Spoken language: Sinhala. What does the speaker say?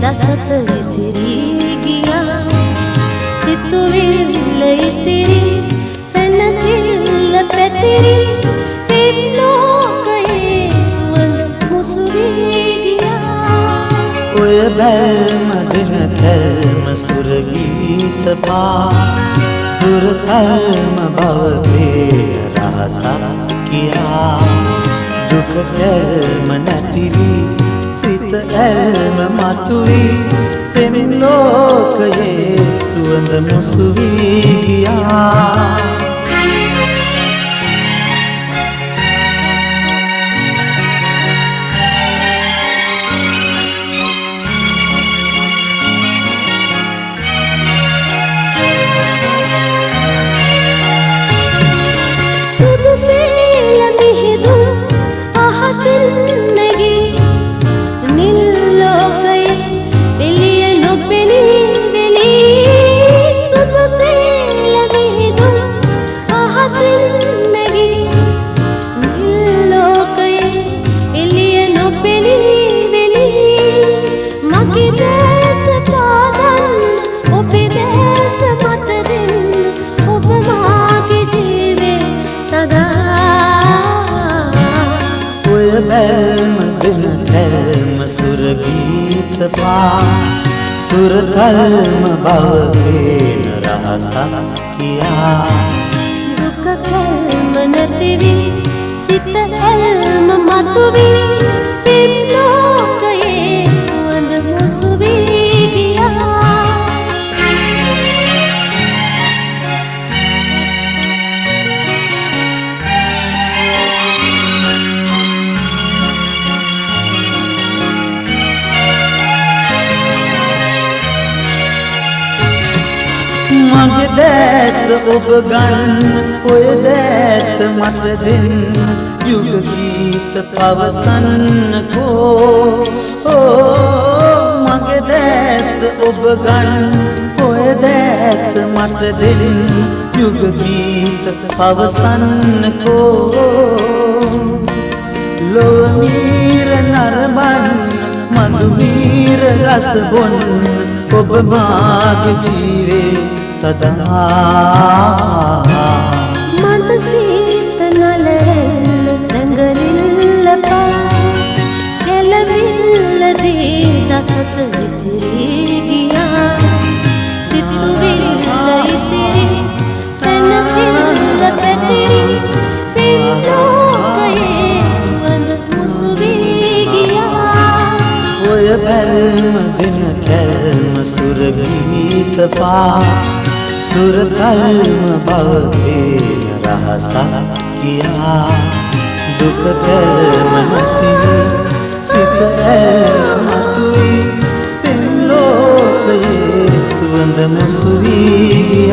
දසත විසිරී ගියා සිතුවිල්ල ඉතිරි සැනසෙල්ල පැතිරි පෙම් ලෝකයේ සුවඳ මුසු වී ගියා ඔය බැල්ම දෙන කල්ම සුර ගීත පා සුර කල්ම බවගේ රහසක් කියා දුක කල්ම නැතිවි සිත ඇල්ම මතුවී පෙම් ලෝකයේ සුවඳ මුසු වී ගියා बැල්ම දෙන කල්ම සුර ගීත පා සුර කල්ම බවගේ රහසක් කියා දුක කල්ම නැතිවි සිත ඇල්ම මතුවී පෙම් ලෝකයේ සුවඳ මුසු වී ගියා මගේ දැස ඔබ ගන්න ඔය දැත මට දෙන්න යුග ගීත පවසන්නකෝ මගේ දැස ඔබ ගන්න ඔය දැත මට දෙන්න යුග ගීත පවසන්නකෝ ලොව මීර නරඹන්න මధు මීර රස බොන්න ඔබ මාගේ ජීවේ සදා මද සීත නලරෙල්ල දඟලිල්ල පා කැලවිල්ල දී දසත විසිරී ගියා සිතුවිල්ල ඉතිරි සැනසෙල්ල පැතිරි පෙම් ලෝකයේ සුවඳ මුසු වී ගියා ඔය බැල්ම දෙන කල්ම සුර ගීත පා සුර කල්ම බවගේ රහසක් කියා දුක කල්ම නැතිවි සිත ඇල්ම මතුවී පෙම් ලෝකයේ සුවඳ මුසු වී